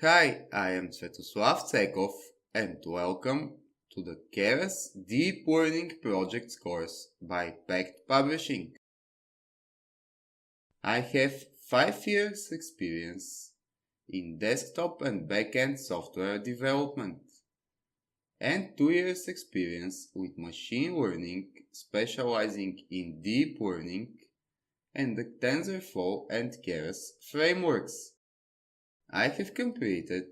Hi, I am Svetoslav Tsekov and welcome to the Keras Deep Learning Projects course by Pact Publishing. I have 5 years experience in desktop and backend software development and 2 years experience with machine learning specializing in deep learning and the TensorFlow and Keras frameworks. I have completed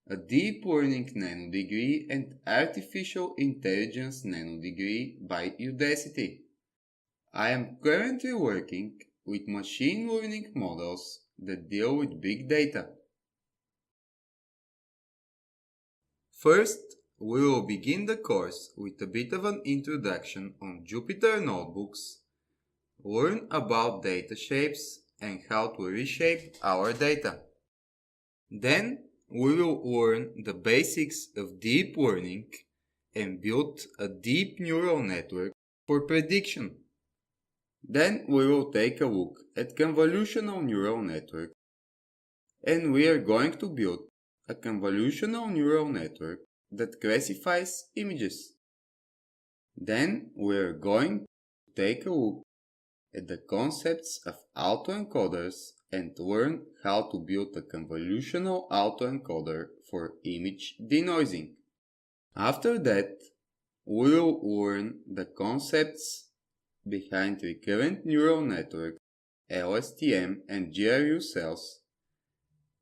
a deep learning nanodegree and artificial intelligence nanodegree by Udacity. I am currently working with machine learning models that deal with big data. First, we will begin the course with a bit of an introduction on Jupyter notebooks, learn about data shapes and how to reshape our data. Then we will learn the basics of deep learning and build a deep neural network for prediction. Then we will take a look at convolutional neural network, and we are going to build a convolutional neural network that classifies images. Then we are going to take a look at the concepts of autoencoders and learn how to build a convolutional autoencoder for image denoising. After that, we will learn the concepts behind recurrent neural networks, LSTM and GRU cells,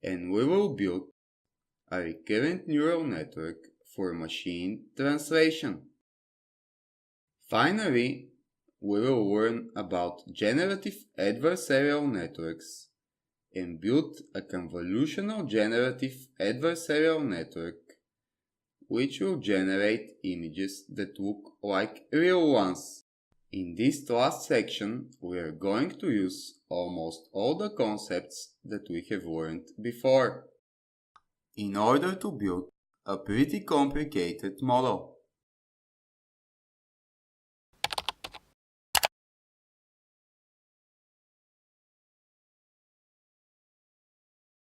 and we will build a recurrent neural network for machine translation. Finally, we will learn about generative adversarial networks and build a convolutional generative adversarial network which will generate images that look like real ones. In this last section, we are going to use almost all the concepts that we have learned before in order to build a pretty complicated model.